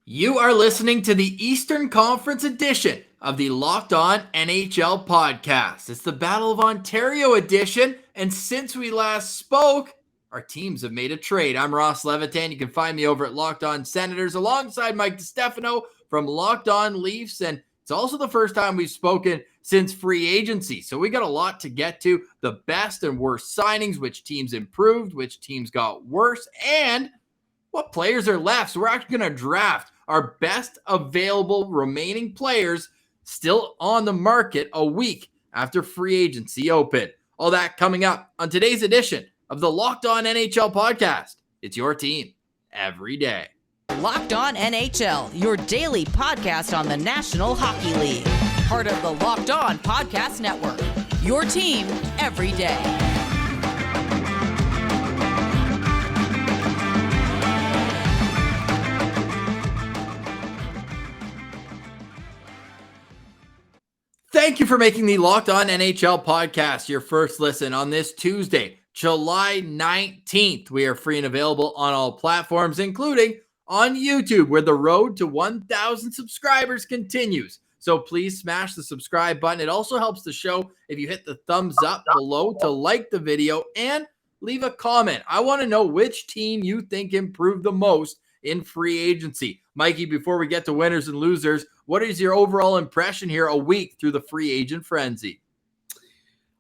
You are listening to the Eastern Conference edition of the Locked On NHL podcast. It's the Battle of Ontario edition, and since we last spoke, our teams have made a trade. I'm Ross Levitan. You can find me over at Locked On Senators alongside Mike DiStefano from Locked On Leafs, and it's also the first time we've spoken since free agency. So we got a lot to get to, the best and worst signings, which teams improved, which teams got worse, and what players are left. So we're actually going to draft our best available remaining players still on the market a week after free agency open. All that coming up on today's edition of the Locked On NHL podcast. It's your team every day. Locked On NHL, your daily podcast on the National Hockey League. Part of the Locked On Podcast Network, your team every day. Thank you for making the Locked On NHL podcast your first listen on this Tuesday, July 19th. We are free and available on all platforms, including on YouTube, where the road to 1,000 subscribers continues. So please smash the subscribe button. It also helps the show if you hit the thumbs up below to like the video and leave a comment. I want to know which team you think improved the most in free agency. Mikey, before we get to winners and losers, what is your overall impression here a week through the free agent frenzy?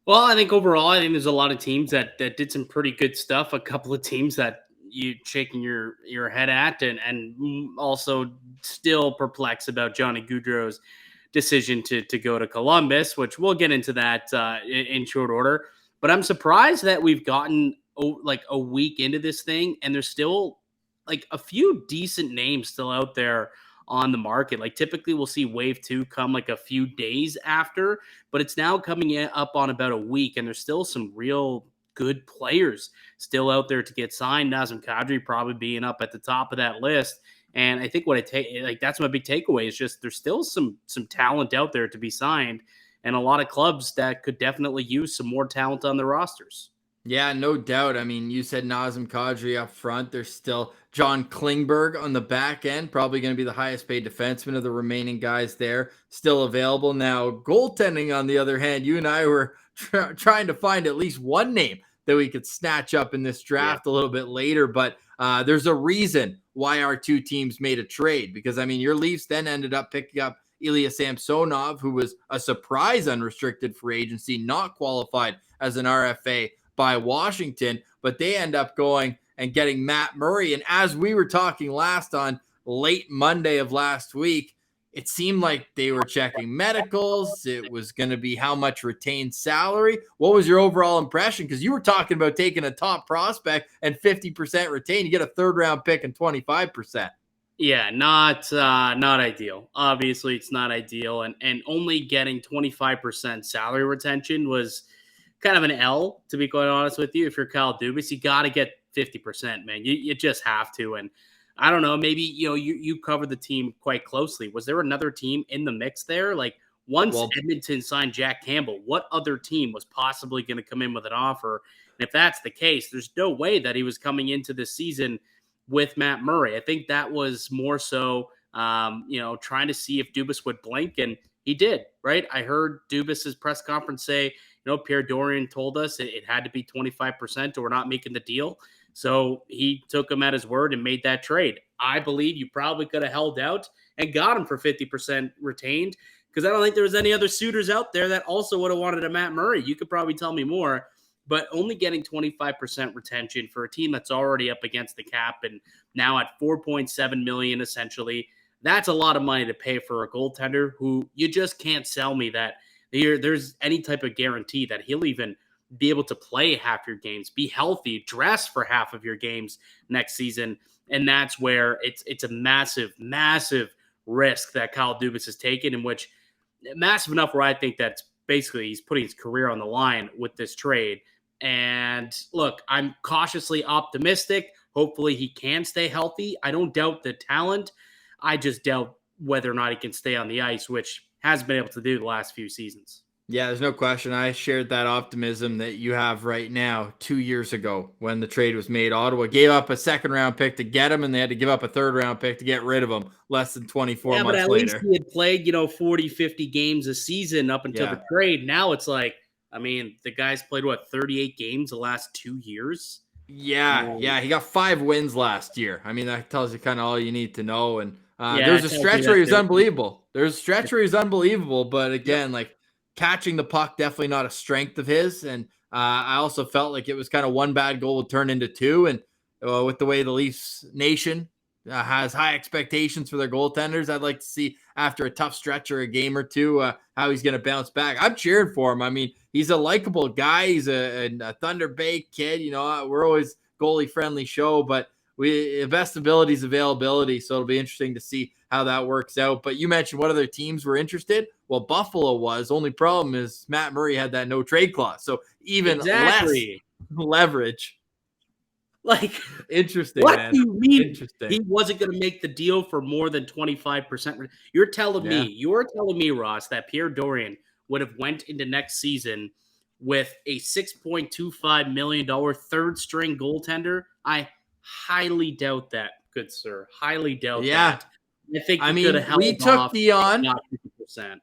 Well, I think overall, there's a lot of teams that did some pretty good stuff. A couple of teams that you shaking your head at and also still perplexed about Johnny Gaudreau's decision to go to Columbus, which we'll get into that in short order. But I'm surprised that we've gotten like a week into this thing and there's still like a few decent names still out there on the market. Like typically we'll see wave 2 come like a few days after, but it's now coming up on about a week and there's still some real good players still out there to get signed. Nazem Kadri probably being up at the top of that list. And I think what I take, like that's my big takeaway is just there's still some talent out there to be signed and a lot of clubs that could definitely use some more talent on their rosters. Yeah, no doubt. I mean, you said Nazem Kadri up front. There's still John Klingberg on the back end, probably going to be the highest paid defenseman of the remaining guys there, still available. Now, goaltending, on the other hand, you and I were trying to find at least one name that we could snatch up in this draft a little bit later, but there's a reason why our two teams made a trade, because, I mean, your Leafs then ended up picking up Ilya Samsonov, who was a surprise unrestricted free agency, not qualified as an RFA by Washington, but they end up going and getting Matt Murray. And as we were talking last on late Monday of last week, it seemed like they were checking medicals. It was going to be how much retained salary. What was your overall impression? Because you were talking about taking a top prospect and 50% retained. You get a third round pick and 25%. Yeah, not ideal. Obviously, it's not ideal. And only getting 25% salary retention was kind of an L, to be quite honest with you. If you're Kyle Dubas, you got to get 50%, man. You just have to. And I don't know, maybe, you covered the team quite closely. Was there another team in the mix there? Like once Edmonton signed Jack Campbell, what other team was possibly going to come in with an offer? And if that's the case, there's no way that he was coming into this season with Matt Murray. I think that was more so, trying to see if Dubas would blink, and he did, right? I heard Dubas's press conference say, Pierre Dorian told us it had to be 25% or we're not making the deal. So he took him at his word and made that trade. I believe you probably could have held out and got him for 50% retained, because I don't think there was any other suitors out there that also would have wanted a Matt Murray. You could probably tell me more, but only getting 25% retention for a team that's already up against the cap and now at $4.7 million essentially, that's a lot of money to pay for a goaltender who you just can't sell me that there's any type of guarantee that he'll even be able to play half your games, be healthy, dress for half of your games next season. And that's where it's a massive, massive risk that Kyle Dubas has taken, in which massive enough where I think that's basically he's putting his career on the line with this trade. And look, I'm cautiously optimistic. Hopefully he can stay healthy. I don't doubt the talent. I just doubt whether or not he can stay on the ice, which has been able to do the last few seasons. Yeah, there's no question. I shared that optimism that you have right now 2 years ago when the trade was made. Ottawa gave up a second-round pick to get him, and they had to give up a third-round pick to get rid of him less than 24 Yeah, but months at least later. he had played, 40, 50 games a season up until Yeah. the trade. Now it's like, I mean, the guy's played, 38 games the last 2 years? Yeah, he got 5 wins last year. I mean, that tells you kind of all you need to know. And there Yeah, was it a tells me stretch that where he was they're unbelievable. There's a stretch where he was unbelievable, but Yep. again, like catching the puck, definitely not a strength of his. And I also felt like it was kind of one bad goal would turn into two. And with the way the Leafs Nation has high expectations for their goaltenders, I'd like to see after a tough stretch or a game or two how he's going to bounce back. I'm cheering for him. I mean, he's a likable guy. He's a Thunder Bay kid. We're always goalie friendly show, but best ability is availability. So it'll be interesting to see how that works out. But you mentioned what other teams were interested. Well, Buffalo was. Only problem is Matt Murray had that no trade clause. So even less leverage. Like, Interesting, what man. do you mean Interesting. he wasn't going to make the deal for more than 25%? You're telling me, Ross, that Pierre Dorian would have went into next season with a $6.25 million third string goaltender? I highly doubt that, good sir. Highly doubt that. I think could have held we took off Dion. 50%.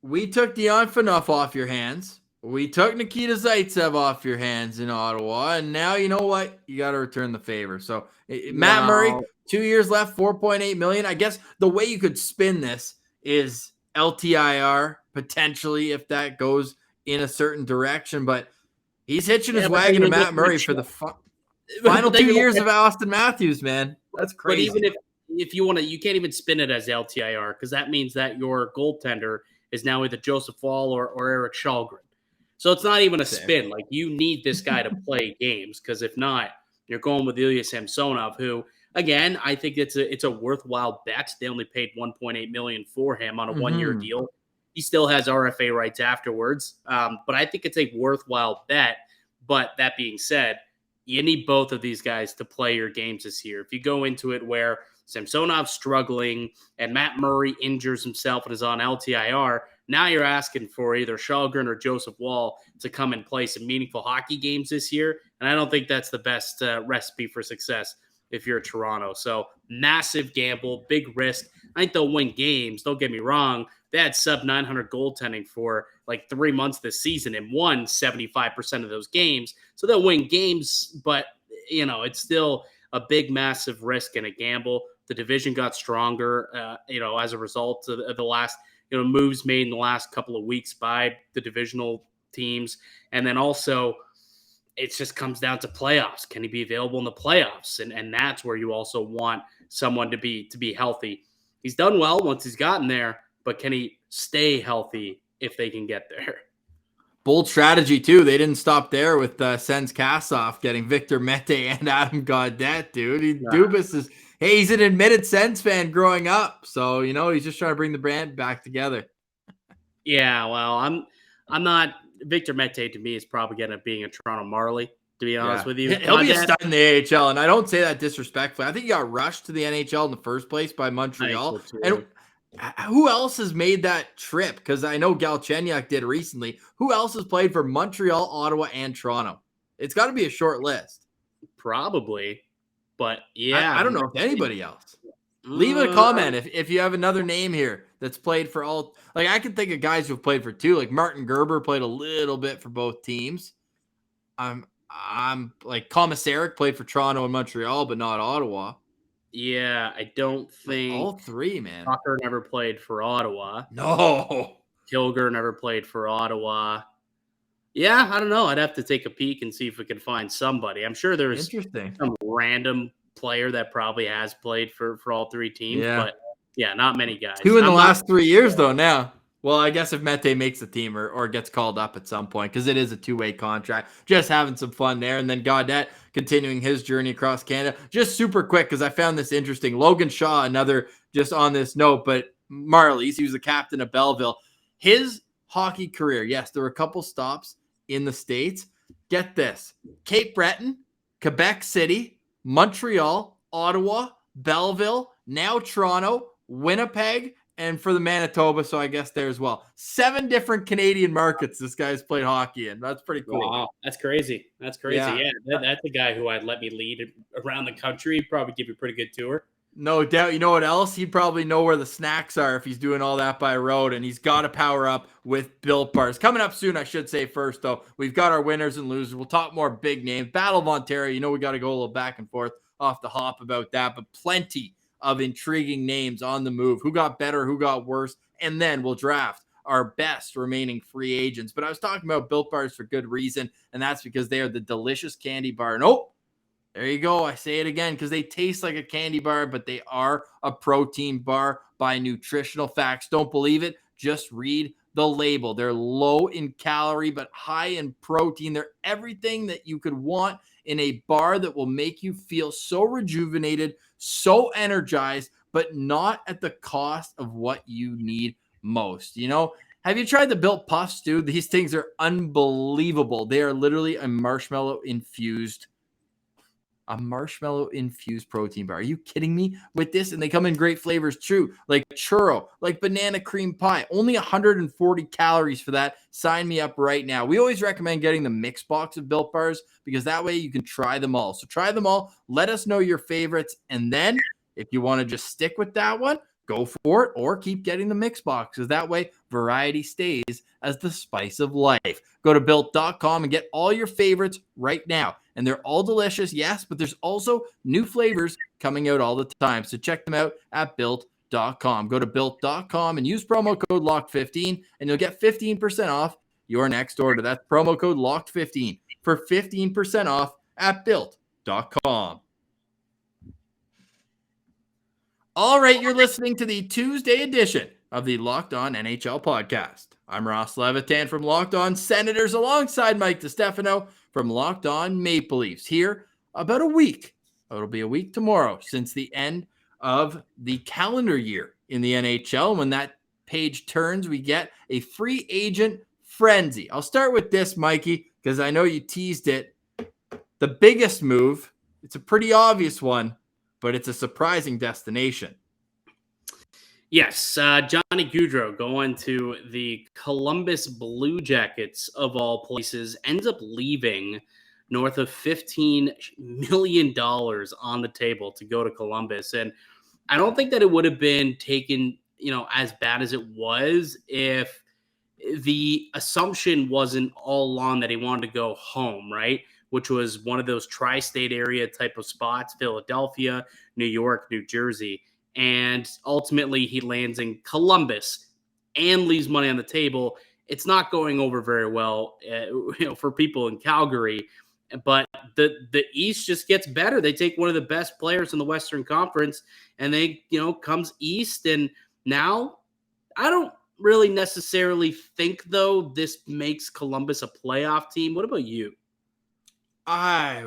We took Dion Phaneuf off your hands. We took Nikita Zaitsev off your hands in Ottawa, and now you know what? You got to return the favor. So Matt Murray, 2 years left, $4.8 million. I guess the way you could spin this is LTIR potentially if that goes in a certain direction, but he's hitching his wagon to Matt Murray for the final 2 years of Austin Matthews, man. That's crazy. But even if you want to, you can't even spin it as LTIR because that means that your goaltender is now either Joseph Woll or Eric Kallgren. So it's not even a spin. Like, you need this guy to play games because if not, you're going with Ilya Samsonov, who, again, I think it's a worthwhile bet. They only paid $1.8 million for him on a 1-year deal. He still has RFA rights afterwards, but I think it's a worthwhile bet. But that being said, you need both of these guys to play your games this year. If you go into it where Samsonov's struggling and Matt Murray injures himself and is on LTIR, now you're asking for either Kallgren or Joseph Woll to come and play some meaningful hockey games this year. And I don't think that's the best recipe for success if you're Toronto. So massive gamble, big risk. I think they'll win games. Don't get me wrong. They had sub 900 goaltending for like 3 months this season and won 75% of those games. So they'll win games, but it's still a big, massive risk and a gamble. The division got stronger, as a result of the last, moves made in the last couple of weeks by the divisional teams. And then also it just comes down to playoffs. Can he be available in the playoffs? And that's where you also want someone to be healthy. He's done well once he's gotten there, but can he stay healthy if they can get there? Bold strategy, too. They didn't stop there with Sens Kassoff getting Victor Mete and Adam Gaudette, dude. Dubas is, he's an admitted Sens fan growing up. So, he's just trying to bring the brand back together. Yeah, well, I'm not. Victor Mete, to me, is probably going to be a Toronto Marley, to be honest with you. He'll be a stud in the AHL, and I don't say that disrespectfully. I think he got rushed to the NHL in the first place by Montreal. And who else has made that trip? Because I know Galchenyuk did recently. Who else has played for Montreal, Ottawa, and Toronto? It's got to be a short list. Probably, but yeah. I don't know if anybody else. Leave a comment if you have another name here that's played for all. Like, I can think of guys who've played for two. Like Martin Gerber played a little bit for both teams. I'm like Komisarek played for Toronto and Montreal, but not Ottawa. Yeah, I don't think all three, man. Tucker never played for Ottawa. No. Kilger never played for Ottawa. Yeah, I don't know. I'd have to take a peek and see if we can find somebody. I'm sure there's some random player that probably has played for all three teams, but yeah, not many guys. Two in the last 3 years, though, now. Well, I guess if Mete makes the team or gets called up at some point, because it is a two-way contract, just having some fun there. And then Gaudette continuing his journey across Canada. Just super quick, because I found this interesting. Logan Shaw, another just on this note, but Marlies, he was the captain of Belleville. His hockey career, yes, there were a couple stops in the States. Get this. Cape Breton, Quebec City, Montreal, Ottawa, Belleville, now Toronto, Winnipeg, and for the Manitoba, so I guess there as well. 7 different Canadian markets this guy's played hockey in. That's pretty cool. Wow, that's crazy. That's crazy. Yeah. That's a guy who I'd let me lead around the country. He'd probably give you a pretty good tour. No doubt. You know what else? He'd probably know where the snacks are if he's doing all that by road, and he's got to power up with Built Bars. Coming up soon, I should say first, though, we've got our winners and losers. We'll talk more big names. Battle of Ontario, you know we got to go a little back and forth off the hop about that, but plenty of intriguing names on the move. Who got better, who got worse, and then we'll draft our best remaining free agents. But I was talking about Built Bars for good reason, and that's because they are the delicious candy bar. And there you go. I say it again because they taste like a candy bar, but they are a protein bar by Nutritional Facts. Don't believe it? Just read the label. They're low in calorie, but high in protein. They're everything that you could want in a bar that will make you feel so rejuvenated, so energized, but not at the cost of what you need most. You know, have you tried the Built Puffs, dude? These things are unbelievable. They are literally a marshmallow infused protein bar. Are you kidding me with this? And they come in great flavors too, like churro, like banana cream pie. Only 140 calories for that. Sign me up right now. We always recommend getting the mix box of Built Bars because that way you can try them all. So try them all. Let us know your favorites. And then if you want to just stick with that one, go for it, or keep getting the mix boxes. That way, variety stays as the spice of life. Go to Built.com and get all your favorites right now. And they're all delicious, yes, but there's also new flavors coming out all the time. So check them out at Built.com. Go to Built.com and use promo code LOCKED15, and you'll get 15% off your next order. That's promo code LOCKED15 for 15% off at Built.com. All right, you're listening to the Tuesday edition of the Locked On NHL podcast. I'm Ross Levitan from Locked On Senators alongside Mike DiStefano from Locked On Maple Leafs here about a week. It'll be a week tomorrow since the end of the calendar year in the NHL. When that page turns, we get a free agent frenzy. I'll start with this, Mikey, because I know you teased it. The biggest move, it's a pretty obvious one, but it's a surprising destination. Yes, Johnny Gaudreau going to the Columbus Blue Jackets of all places, ends up leaving north of $15 million on the table to go to Columbus. And I don't think that it would have been taken, as bad as it was if the assumption wasn't all along that he wanted to go home, right? Which was one of those tri-state area type of spots, Philadelphia, New York, New Jersey. And ultimately he lands in Columbus and leaves money on the table. It's not going over very well, for people in Calgary, but the East just gets better. They take one of the best players in the Western Conference and they, comes East. And now I don't really necessarily think though, this makes Columbus a playoff team. What about you? I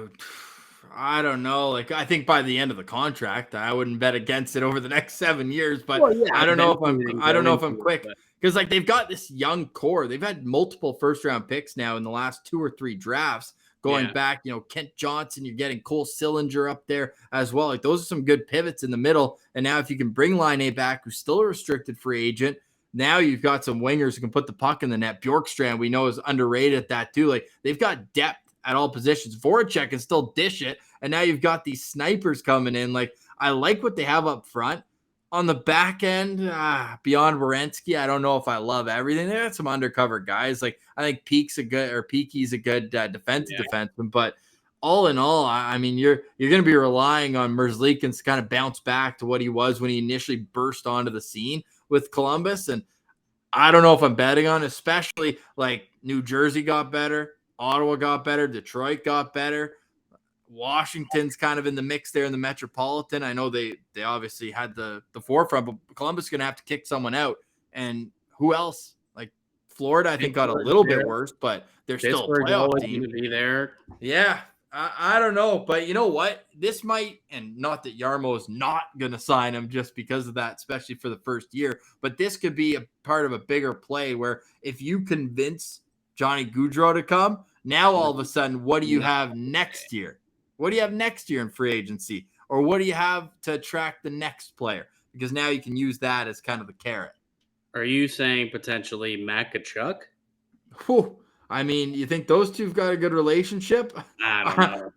don't know. Like, I think by the end of the contract, I wouldn't bet against it over the next 7 years. But I don't know if I'm quick because like they've got this young core. They've had multiple first round picks now in the last 2 or 3 drafts going back. Kent Johnson, you're getting Cole Sillinger up there as well. Like those are some good pivots in the middle. And now if you can bring Laine back, who's still a restricted free agent, now you've got some wingers who can put the puck in the net. Bjorkstrand, we know, is underrated at that too. Like they've got depth at all positions. Voracek can still dish it. And now you've got these snipers coming in. Like, I like what they have up front. On the back end, beyond Werenski, I don't know if I love everything. They got some undercover guys. Like, I think Peaky's a good defenseman. But all in all, I mean, you're going to be relying on Merzlikins to kind of bounce back to what he was when he initially burst onto the scene with Columbus. And I don't know if I'm betting on, especially like New Jersey got better. Ottawa got better. Detroit got better. Washington's kind of in the mix there in the Metropolitan. I know they obviously had the forefront, but Columbus is going to have to kick someone out. And who else? Like Florida, I think got a little bit worse, but they're still a playoff team. To be there. Yeah, I don't know. But you know what? This might, and not that Yarmo is not going to sign him just because of that, especially for the first year, but this could be a part of a bigger play where if you convince Johnny Gaudreau to come, now all of a sudden, what do you have next year? What do you have next year in free agency? Or what do you have to attract the next player? because now you can use that as kind of a carrot. Are you saying potentially Matt Tkachuk? Whew. I mean, you think those two have got a good relationship? I don't know.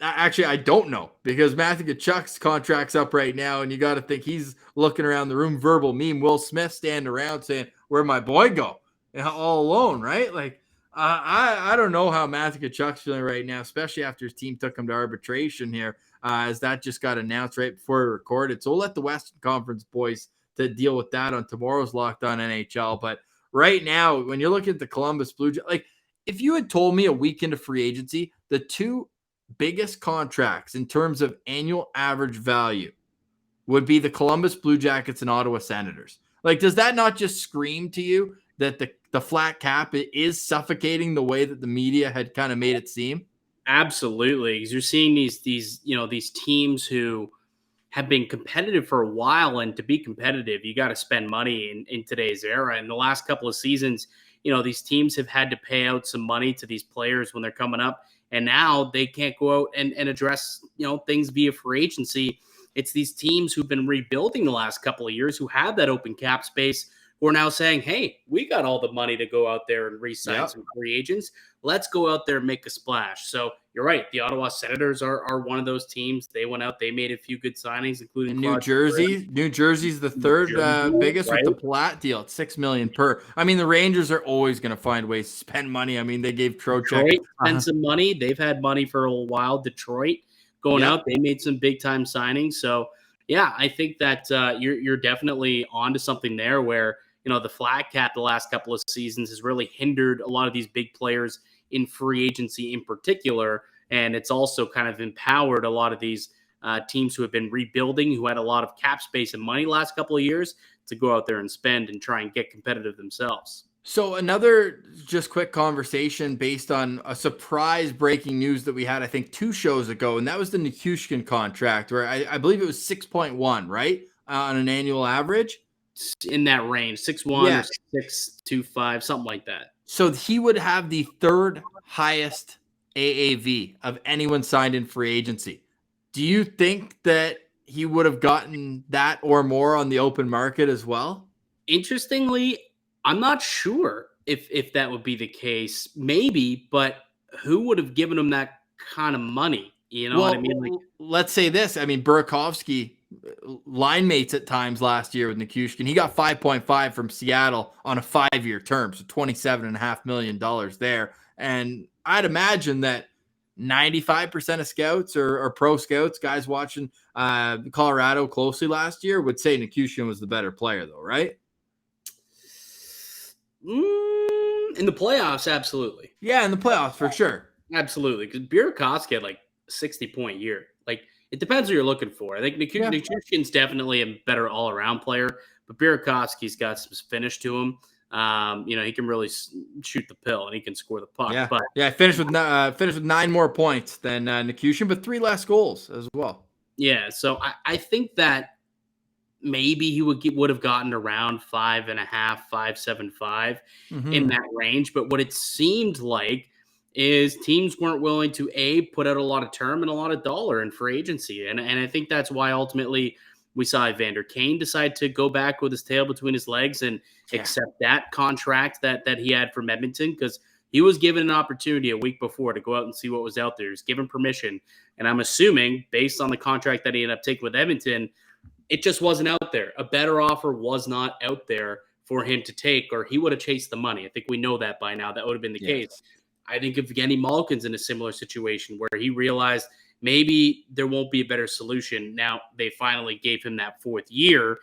Actually, I don't know, because Matthew Tkachuk's contract's up right now, and you got to think he's looking around the room, verbal meme, Will Smith standing around saying, "Where'd my boy go?" All alone, right? Like, I don't know how Matthew Tkachuk's feeling right now, especially after his team took him to arbitration here, as that just got announced right before we recorded. So we'll let the Western Conference boys to deal with that on tomorrow's Locked On NHL. But right now, when you're looking at the Columbus Blue Jays, like, if you had told me a week into free agency, the two biggest contracts in terms of annual average value would be the Columbus Blue Jackets and Ottawa Senators. Like, does that not just scream to you that the flat cap is suffocating the way that the media had kind of made it seem? Absolutely, because you're seeing these these teams who have been competitive for a while, and to be competitive, you got to spend money in today's era. In the last couple of seasons, these teams have had to pay out some money to these players when they're coming up, and now they can't go out and address things via free agency. It's these teams who've been rebuilding the last couple of years, who have that open cap space, who are now saying, hey, we got all the money to go out there and re-sign some free agents. Let's go out there and make a splash. So you're right. The Ottawa Senators are one of those teams. They went out. They made a few good signings, including New Jersey. New Jersey's the third biggest, right, with the Platt deal at $6 million per. I mean, the Rangers are always going to find ways to spend money. I mean, they gave Trocheck spend some money. They've had money for a while. Detroit going out. They made some big time signings. So yeah, I think that you're definitely onto something there, where the flat cap the last couple of seasons has really hindered a lot of these big players in free agency in particular. And it's also kind of empowered a lot of these teams who have been rebuilding, who had a lot of cap space and money last couple of years, to go out there and spend and try and get competitive themselves. So another just quick conversation based on a surprise breaking news that we had, I think 2 shows ago, and that was the Nikushkin contract, where I believe it was 6.1, right? On an annual average. In that range, 6.1 or 6.25, something like that. So he would have the third highest AAV of anyone signed in free agency. Do you think that he would have gotten that or more on the open market as well? Interestingly, I'm not sure if that would be the case. Maybe, but who would have given him that kind of money? What I mean? Like, let's say this. I mean, Burakovsky, line mates at times last year with Nikushkin, he got 5.5 from Seattle on a 5-year term, so $27.5 million there. And I'd imagine that 95% of scouts or pro scouts, guys watching Colorado closely last year, would say Nikushkin was the better player, though, right? In the playoffs, absolutely. Yeah, in the playoffs for sure. Absolutely, because Burakovsky had like 60-point year. Like, it depends what you're looking for. I think Nikushkin's definitely a better all-around player, but Burakovsky's got some finish to him. He can really shoot the pill and he can score the puck. Yeah, but finished with 9 more points than Nikushkin, but 3 less goals as well. Yeah, so I think that maybe he would have gotten around 5.5, 5.75 in that range. But what it seemed like is teams weren't willing to put out a lot of term and a lot of dollar in free agency. And I think that's why ultimately we saw Evander Kane decide to go back with his tail between his legs and accept that contract that he had from Edmonton, because he was given an opportunity a week before to go out and see what was out there. He was given permission. And I'm assuming, based on the contract that he ended up taking with Edmonton, it just wasn't out there. A better offer was not out there for him to take, or he would have chased the money. I think we know that by now. That would have been the case. I think if Evgeny Malkin's in a similar situation where he realized maybe there won't be a better solution. Now, they finally gave him that 4th year,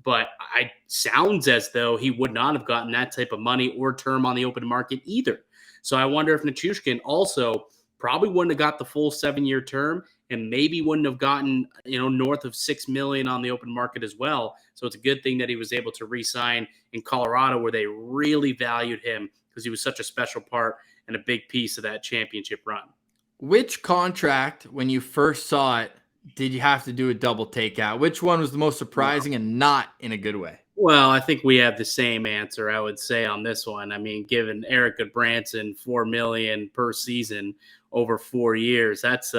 but it sounds as though he would not have gotten that type of money or term on the open market either. So I wonder if Nikushkin also probably wouldn't have got the full 7-year term, and maybe wouldn't have gotten, north of $6 million on the open market as well. So it's a good thing that he was able to re-sign in Colorado, where they really valued him because he was such a special part and a big piece of that championship run. Which contract, when you first saw it, did you have to do a double takeout? Which one was the most surprising and not in a good way? Well, I think we have the same answer, I would say, on this one. I mean, given Eric Goodbranson $4 million per season over 4 years, that's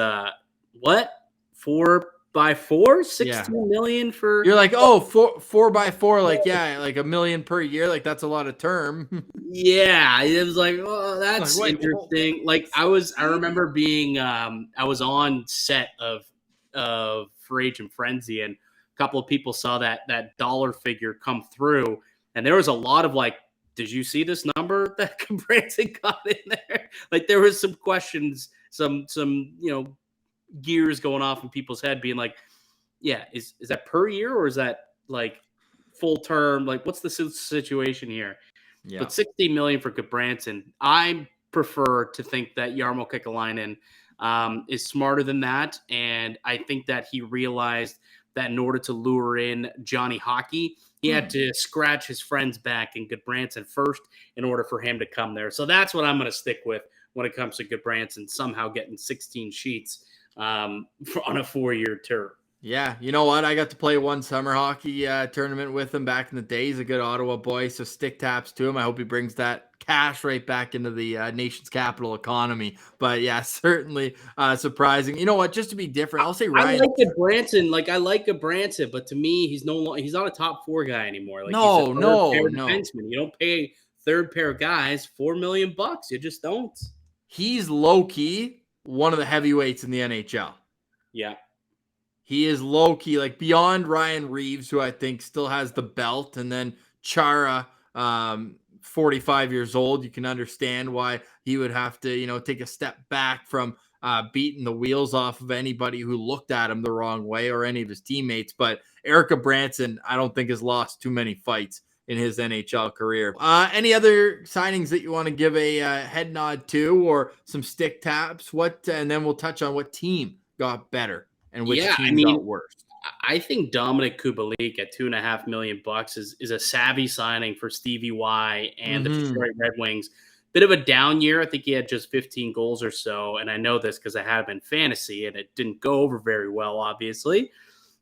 what? $4 by 4, Yeah. 16 million for. You're like, oh, 4x4, like, yeah, like $1 million per year. Like, that's a lot of term. Yeah, it was like, oh, Like, that's wait, interesting. Like I remember being, I was on set of Free Agent Frenzy, and a couple of people saw that dollar figure come through, and there was a lot of like, did you see this number that Branson got in there? Like there was some questions, some gears going off in people's head, being like, yeah, is that per year or is that like full term? Like, what's the situation here? yeah. But 60 million for Goodbranson, I prefer to think that Jarmo Kekalainen is smarter than that, and I think that he realized that in order to lure in Johnny Hockey, he had to scratch his friend's back in Goodbranson first in order for him to come there. So that's what I'm going to stick with when it comes to Goodbranson, somehow getting 16 sheets on a 4-year term. Yeah, you know what? I got to play one summer hockey tournament with him back in the day. He's a good Ottawa boy, so stick taps to him. I hope he brings that cash right back into the nation's capital economy. But yeah, certainly surprising. You know what? Just to be different, I'll say Ryan. I like Goodbranson. Like I like Goodbranson, but to me, he's not a top 4 guy anymore. Like he's a third pair defenseman. You don't pay third pair guys $4 million. You just don't. He's low key one of the heavyweights in the NHL. Yeah. He is low-key, like beyond Ryan Reeves, who I think still has the belt, and then Chara, 45 years old. You can understand why he would have to, take a step back from beating the wheels off of anybody who looked at him the wrong way or any of his teammates. But Eric Goodbranson, I don't think has lost too many fights in his NHL career. Any other signings that you want to give a head nod to or some stick taps? And then we'll touch on what team got better and which team got worse. I think Dominic Kubalik at $2.5 million is a savvy signing for Stevie Y and the Detroit Red Wings. Bit of a down year. I think he had just 15 goals or so, and I know this because I had him in fantasy, and it didn't go over very well, obviously.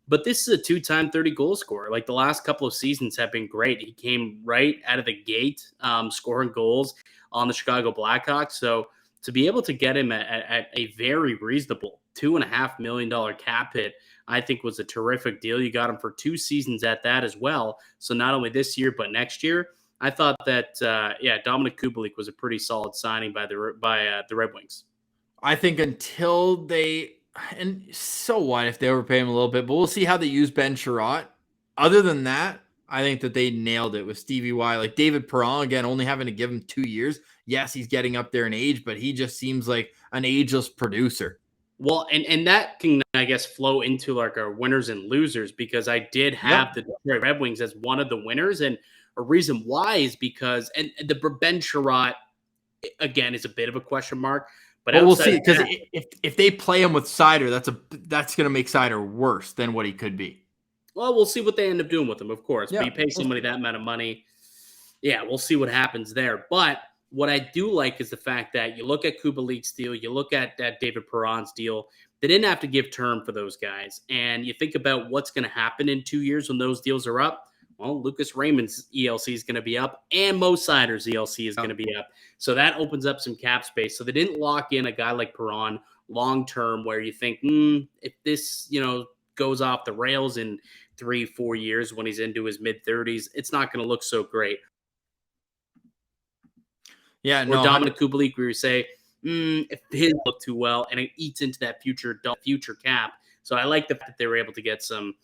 But this is a 2-time 30-goal scorer. Like the last couple of seasons have been great. He came right out of the gate, scoring goals on the Chicago Blackhawks. So to be able to get him at a very reasonable $2.5 million cap hit, I think was a terrific deal. You got him for 2 seasons at that as well. So not only this year, but next year. I thought that, Dominic Kubalik was a pretty solid signing by the Red Wings. I think until they, and so what if they overpay him a little bit, but we'll see how they use Ben Sherratt. Other than that, I think that they nailed it with Stevie Y. Like David Perron, again, only having to give him 2 years. Yes, he's getting up there in age, but he just seems like an ageless producer. Well, and that can, I guess, flow into like our winners and losers, because I did have the Detroit Red Wings as one of the winners. And a reason why is because, and the Ben Sherratt, again, is a bit of a question mark. But we'll see, because if they play him with Seider, that's going to make Seider worse than what he could be. Well, we'll see what they end up doing with him, of course. Yeah. But you pay somebody that amount of money, yeah, we'll see what happens there. But what I do like is the fact that you look at Kubalik's deal, you look at David Perron's deal, they didn't have to give term for those guys. And you think about what's going to happen in 2 years when those deals are up. Well, Lucas Raymond's ELC is going to be up, and Mo Seider's ELC is going to be up. So that opens up some cap space. So they didn't lock in a guy like Perron long-term where you think, if this, goes off the rails in 3-4 years when he's into his mid-30s, it's not going to look so great. Yeah, or Dominic Kubalik, where you say, if his look too well, and it eats into that future cap. So I like the fact that they were able to get some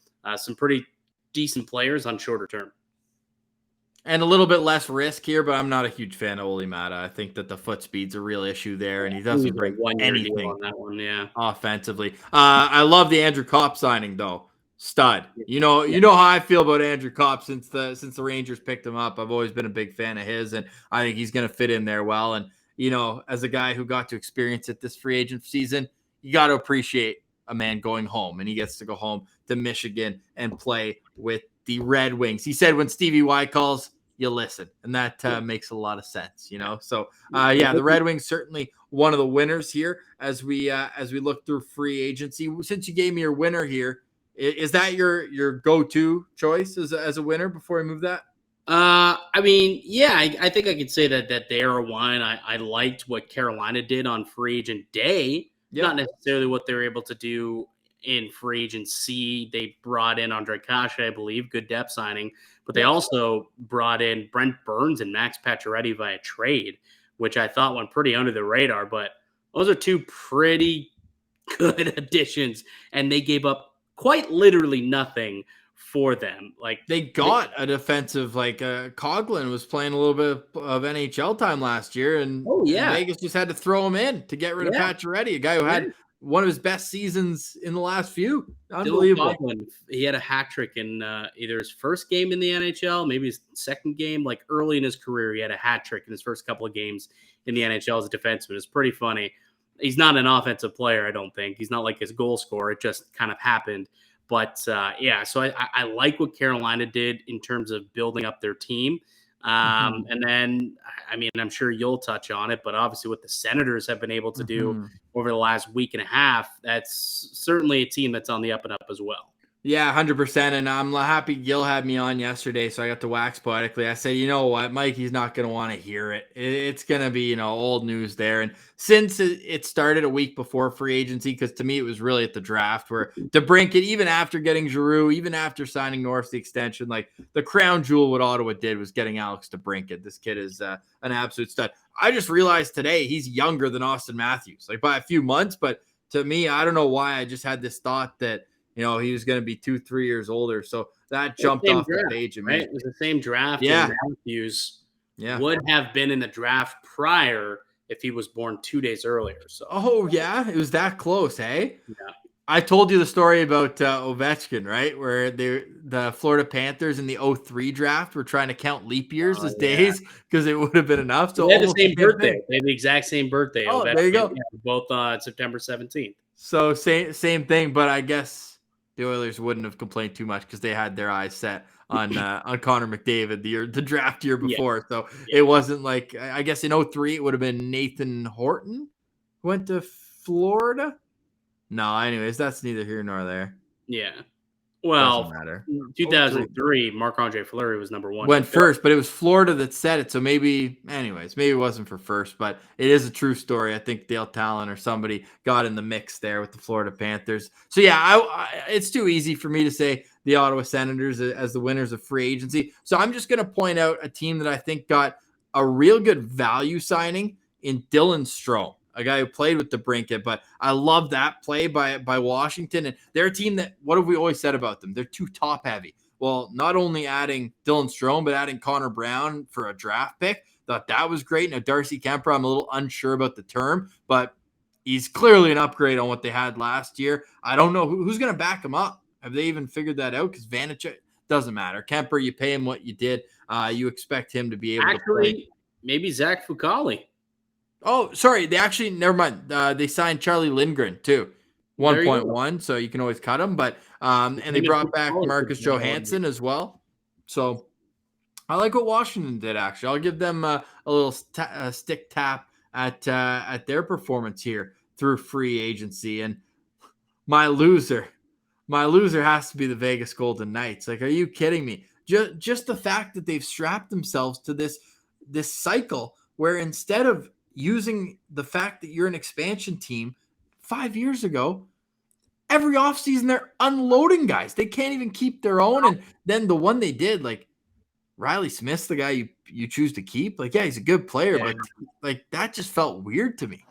pretty decent players on shorter term. And a little bit less risk here, but I'm not a huge fan of Olli Määttä. I think that the foot speed's a real issue there, and he doesn't bring anything on that one, offensively. I love the Andrew Kopp signing, though. Stud. You know how I feel about Andrew Kopp since the Rangers picked him up. I've always been a big fan of his, and I think he's going to fit in there well. And, as a guy who got to experience it this free agent season, you got to appreciate a man going home, and he gets to go home to Michigan and play with the Red Wings. He said when Stevie Y calls, you listen, and that makes a lot of sense, So, the Red Wings certainly one of the winners here as we look through free agency. Since you gave me your winner here, is that your go-to choice as a winner before we move that? I think I could say that they are one. I liked what Carolina did on free agent day. Yep. Not necessarily what they're able to do in free agency. They brought in Andre Kasha, I believe, good depth signing, but they also brought in Brent Burns and Max Pacioretty via trade, which I thought went pretty under the radar. But those are two pretty good additions, and they gave up quite literally nothing for them. Like they got a defensive, like Coughlin was playing a little bit of NHL time last year, and Vegas just had to throw him in to get rid of Pacioretty, a guy who had one of his best seasons in the last few. Unbelievable. Coughlin, he had a hat trick in either his first game in the NHL, maybe his second game, like early in his career, he had a hat trick in his first couple of games in the NHL as a defenseman. It's pretty funny. He's not an offensive player, I don't think. He's not like his goal scorer. It just kind of happened. But, so I like what Carolina did in terms of building up their team. And then, I mean, I'm sure you'll touch on it, but obviously what the Senators have been able to do over the last week and a half, that's certainly a team that's on the up and up as well. Yeah, 100%. And I'm happy Gil had me on yesterday, so I got to wax poetically. I said, you know what, Mikey's not going to want to hear it. It's going to be, old news there. And since it started a week before free agency, because to me it was really at the draft where DeBrincat, even after getting Giroux, even after signing Norris the extension, like the crown jewel what Ottawa did was getting Alex DeBrincat. This kid is an absolute stud. I just realized today he's younger than Austin Matthews, like by a few months. But to me, I don't know why I just had this thought that, he was going to be 2-3 years older. So that jumped off the page. Right? It was the same draft. Yeah. Matthews would have been in the draft prior if he was born 2 days earlier. So. Oh, yeah. It was that close, hey? Yeah. I told you the story about Ovechkin, right? Where the Florida Panthers in the 2003 draft were trying to count leap years as days because it would have been enough. So they had the same birthday. They had the exact same birthday. Oh, Ovechkin. There you go. Both on September 17th. So same thing, but I guess the Oilers wouldn't have complained too much because they had their eyes set on Connor McDavid the draft year before. Yeah. So it wasn't like, I guess in 2003 it would have been Nathan Horton who went to Florida. No, anyways, that's neither here nor there. Yeah. Well, 2003, Marc-Andre Fleury was number one. Went first, but it was Florida that said it. So maybe it wasn't for first, but it is a true story. I think Dale Talon or somebody got in the mix there with the Florida Panthers. So yeah, it's too easy for me to say the Ottawa Senators as the winners of free agency. So I'm just going to point out a team that I think got a real good value signing in Dylan Strome, a guy who played with DeBrincat, but I love that play by Washington. And they're a team that, what have we always said about them? They're too top heavy. Well, not only adding Dylan Strome, but adding Connor Brown for a draft pick. Thought that was great. Now, Darcy Camper, I'm a little unsure about the term, but he's clearly an upgrade on what they had last year. I don't know who's going to back him up. Have they even figured that out? Because Vanacek doesn't matter. Kemper, you pay him what you did. You expect him to be able to play. Maybe Zach Fucale. Oh, sorry. They actually, never mind. They signed Charlie Lindgren too, 1.1. So you can always cut him. But and they brought back Marcus Johansson as well. So I like what Washington did. Actually, I'll give them a little stick tap at their performance here through free agency. And my loser has to be the Vegas Golden Knights. Like, are you kidding me? Just the fact that they've strapped themselves to this cycle where instead of using the fact that you're an expansion team 5 years ago, every offseason they're unloading guys. They can't even keep their own. And then the one they did, like Riley Smith's the guy you choose to keep. Like, yeah, he's a good player, but like that just felt weird to me.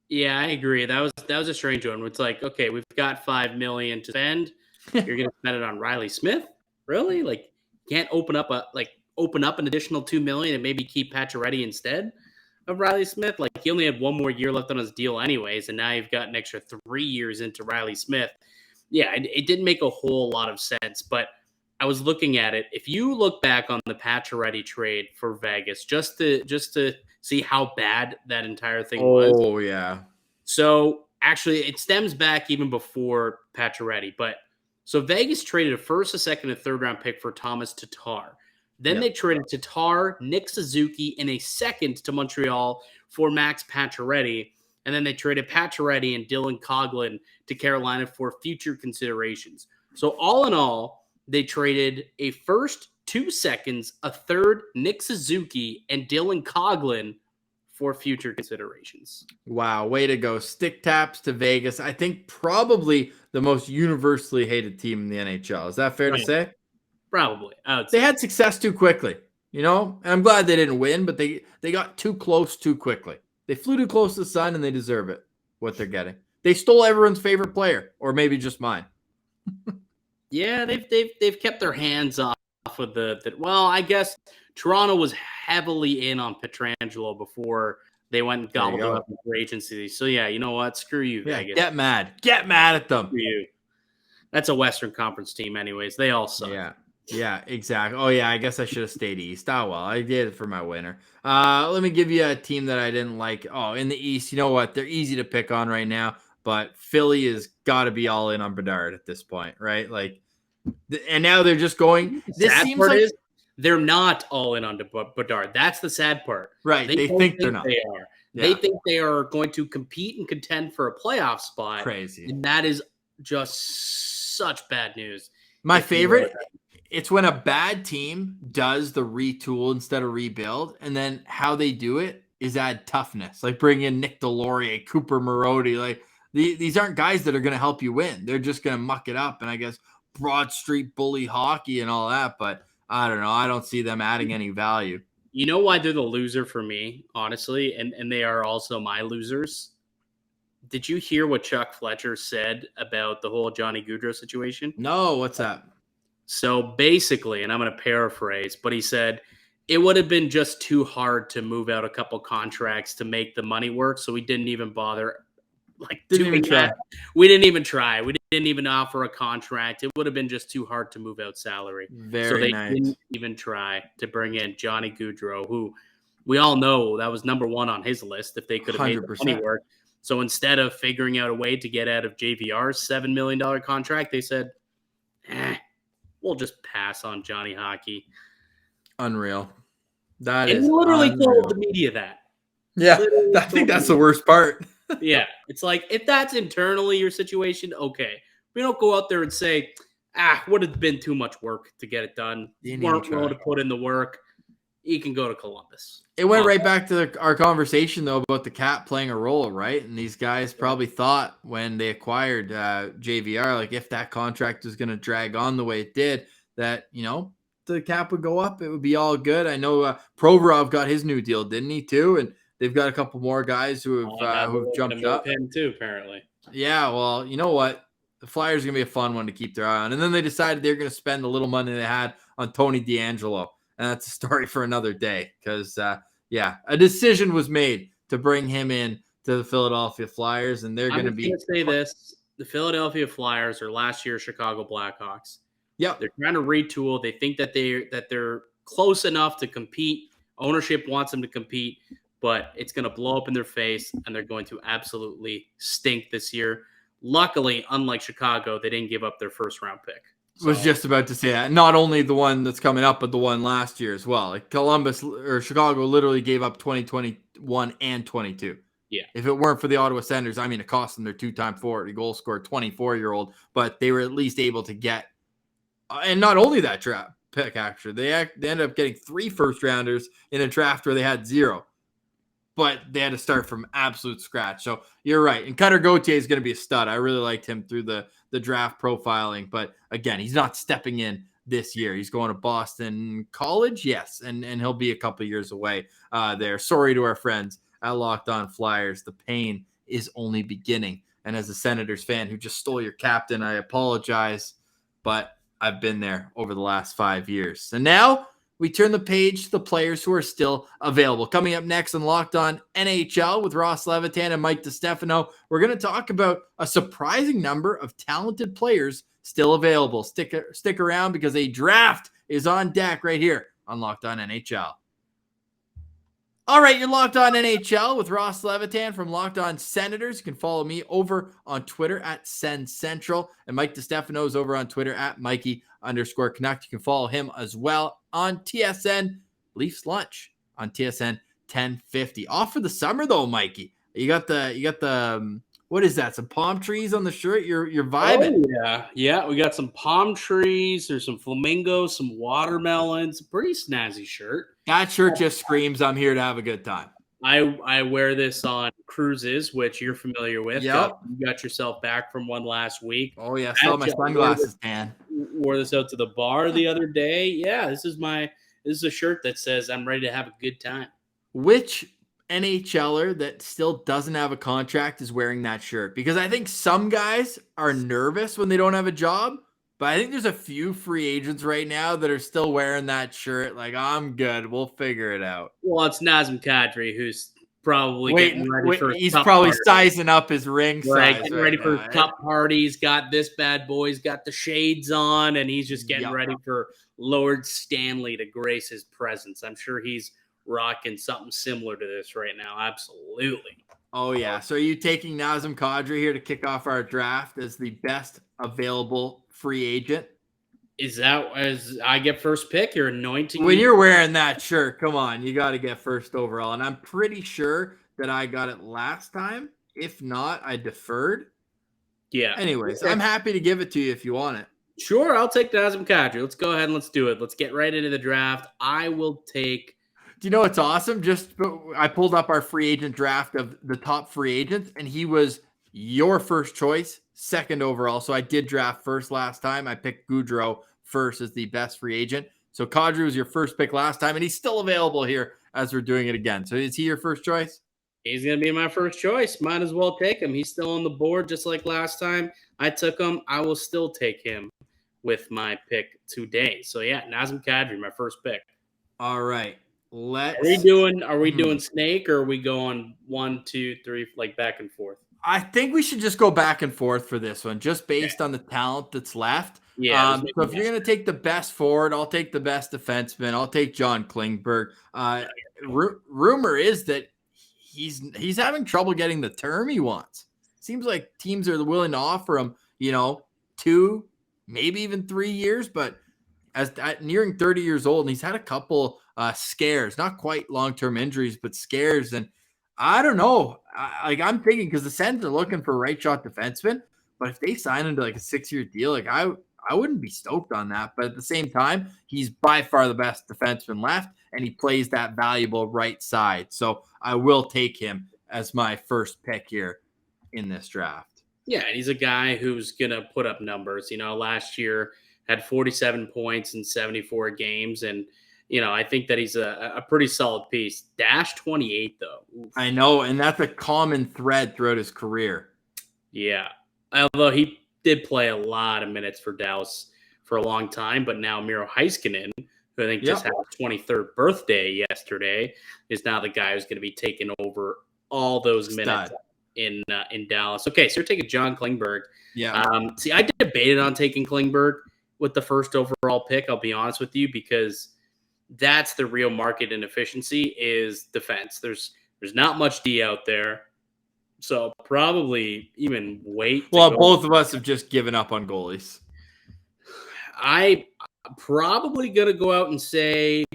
Yeah, I agree. That was a strange one. It's like, okay, we've got $5 million to spend. You're gonna spend it on Riley Smith? Really? Like, can't open up an additional $2 million and maybe keep Pacioretty instead of Riley Smith? Like, he only had one more year left on his deal anyways, and now you've got an extra 3 years into Riley Smith. Yeah, it didn't make a whole lot of sense, but I was looking at it. If you look back on the Pacioretty trade for Vegas, just to see how bad that entire thing was. Oh, yeah. So, actually, it stems back even before Pacioretty, but so Vegas traded a first, a second, and third round pick for Thomas Tatar. Then they traded Tatar, Nick Suzuki, and a second to Montreal for Max Pacioretty. And then they traded Pacioretty and Dylan Coughlin to Carolina for future considerations. So all in all, they traded a first, 2 seconds, a third, Nick Suzuki, and Dylan Coughlin for future considerations. Wow, way to go. Stick taps to Vegas. I think probably the most universally hated team in the NHL. Is that fair to say? Probably. They had success too quickly, and I'm glad they didn't win, but they got too close too quickly. They flew too close to the sun, and they deserve it, what they're getting. They stole everyone's favorite player, or maybe just mine. Yeah, they've kept their hands off of well, I guess Toronto was heavily in on Pietrangelo before they went and gobbled him up in free agency. So yeah, you know what? Screw you, Vegas. Get mad at them. Screw you. That's a Western Conference team, anyways. They all suck. Yeah, exactly. Oh yeah, I guess I should have stayed East. Oh well, I did it for my winner. Let me give you a team that I didn't like. Oh, in the East, you know what? They're easy to pick on right now, but Philly has got to be all in on Bedard at this point, right? Like, and now they're just going. The sad part is they're not all in on Bedard. That's the sad part. Right. They think they're not. They are. Yeah. They think they are going to compete and contend for a playoff spot. Crazy. And that is just such bad news. My favorite, it's when a bad team does the retool instead of rebuild, and then how they do it is add toughness. Like bring in Nick Delorier, Cooper Marody. Like these aren't guys that are going to help you win. They're just going to muck it up. And I guess Broad Street bully hockey and all that, but I don't know. I don't see them adding any value. You know why they're the loser for me, honestly, and they are also my losers? Did you hear what Chuck Fletcher said about the whole Johnny Gaudreau situation? No, what's that? So basically, and I'm going to paraphrase, but he said it would have been just too hard to move out a couple contracts to make the money work, so we didn't even bother. Didn't even try. We didn't even try. We didn't even offer a contract. It would have been just too hard to move out salary. So they didn't even try to bring in Johnny Gaudreau, who we all know that was number one on his list if they could have made the money work. So instead of figuring out a way to get out of JVR's $7 million contract, they said, we'll just pass on Johnny Hockey. Unreal. That is literally told the media that. Yeah, I think that's the worst part. Yeah, it's like, if that's internally your situation, okay. We don't go out there and say, would have been too much work to get it done. You weren't willing to put in the work. You can go to Columbus. It went right back to our conversation, though, about the cap playing a role, right? And these guys probably thought when they acquired JVR, like if that contract was going to drag on the way it did, that, the cap would go up. It would be all good. I know Provorov got his new deal, didn't he, too? And they've got a couple more guys who've jumped up. Him too, apparently. Yeah, well, you know what? The Flyers are going to be a fun one to keep their eye on. And then they decided they're going to spend the little money they had on Tony DeAngelo. And that's a story for another day because, a decision was made to bring him in to the Philadelphia Flyers, and they're going to be. I'm going to say this. The Philadelphia Flyers are last year's Chicago Blackhawks. Yep. They're trying to retool. They think that they're close enough to compete. Ownership wants them to compete, but it's going to blow up in their face, and they're going to absolutely stink this year. Luckily, unlike Chicago, they didn't give up their first-round pick. So. Was just about to say that. Not only the one that's coming up, but the one last year as well. Like Columbus or Chicago literally gave up 2021 and 22. Yeah. If it weren't for the Ottawa Senators, it cost them their two-time forward, goal scorer, 24-year-old, but they were at least able to get, and not only that draft pick, actually, they ended up getting 3 first-rounders in a draft where they had 0. But they had to start from absolute scratch. So you're right. And Cutter Gauthier is going to be a stud. I really liked him through the draft profiling. But again, he's not stepping in this year. He's going to Boston College. Yes. And he'll be a couple of years away there. Sorry to our friends at Locked On Flyers. The pain is only beginning. And as a Senators fan who just stole your captain, I apologize. But I've been there over the last 5 years. And now we turn the page to the players who are still available. Coming up next on Locked On NHL with Ross Levitan and Mike DiStefano, we're going to talk about a surprising number of talented players still available. Stick around because a draft is on deck right here on Locked On NHL. All right, you're Locked On NHL with Ross Levitan from Locked On Senators. You can follow me over on Twitter at SenCentral, and Mike DiStefano is over on Twitter at Mikey_Connect. You can follow him as well on TSN Leafs Lunch on TSN 1050. Off for the summer though, Mikey. You got the what is that? Some palm trees on the shirt. You're vibing. Oh, yeah. We got some palm trees. There's some flamingos, some watermelons. Pretty snazzy shirt. That shirt just screams, "I'm here to have a good time." I wear this on cruises, which you're familiar with. Yep. You got yourself back from one last week. Oh yeah, saw my sunglasses, Dan. Wore this out to the bar the other day. Yeah, this is a shirt that says I'm ready to have a good time. Which NHLer that still doesn't have a contract is wearing that shirt? Because I think some guys are nervous when they don't have a job, but I think there's a few free agents right now that are still wearing that shirt. Like, I'm good. We'll figure it out. Well, it's Nazem Kadri who's probably getting ready for he's probably party. sizing up his ring size. Getting ready for cup parties. Got this bad boy. He's got the shades on, and he's just getting ready for Lord Stanley to grace his presence. I'm sure he's rocking something similar to this right now. Absolutely. Oh, yeah. So are you taking Nazem Kadri here to kick off our draft as the best available free agent? Is that as I get first pick? You're anointing when me? You're wearing that shirt. Come on, you got to get first overall, and I'm pretty sure that I got it last time. If not, I deferred. Yeah. Anyways, I'm happy to give it to you if you want it. Sure, I'll take Nazem Kadri. Let's go ahead and let's do it. Let's get right into the draft. I will take. Do you know what's awesome? I pulled up our free agent draft of the top free agents, and he was your first choice, second overall. So I did draft first last time. I picked Gaudreau first as the best free agent. So Kadri was your first pick last time, and he's still available here as we're doing it again. So is he your first choice? He's going to be my first choice. Might as well take him. He's still on the board just like last time I took him. I will still take him with my pick today. So yeah, Nazem Kadri, my first pick. All right. Are we doing snake, or are we going 1, 2, 3, like back and forth? I think we should just go back and forth for this one, just based on the talent that's left. Yeah. So if you're going to take the best forward, I'll take the best defenseman. I'll take John Klingberg. Rumor is that he's having trouble getting the term he wants. Seems like teams are willing to offer him, 2, maybe even 3 years, but nearing 30 years old, and he's had a couple scares, not quite long-term injuries, but scares. And I don't know. I'm thinking, because the Sens are looking for right shot defenseman, but if they sign him to like a 6-year deal, like I wouldn't be stoked on that. But at the same time, he's by far the best defenseman left, and he plays that valuable right side. So I will take him as my first pick here in this draft. Yeah, he's a guy who's going to put up numbers. Last year had 47 points in 74 games, and I think that he's a pretty solid piece. Dash 28, though. Oof. I know, and that's a common thread throughout his career. Yeah, although he did play a lot of minutes for Dallas for a long time, but now Miro Heiskanen, who I think just had his 23rd birthday yesterday, is now the guy who's going to be taking over all those minutes in Dallas. Okay, so you're taking John Klingberg. Yeah. See, I debated on taking Klingberg with the first overall pick, I'll be honest with you, because that's the real market inefficiency is defense. There's not much D out there. So probably even wait. Well, both of us have just given up on goalies. I'm probably going to go out and say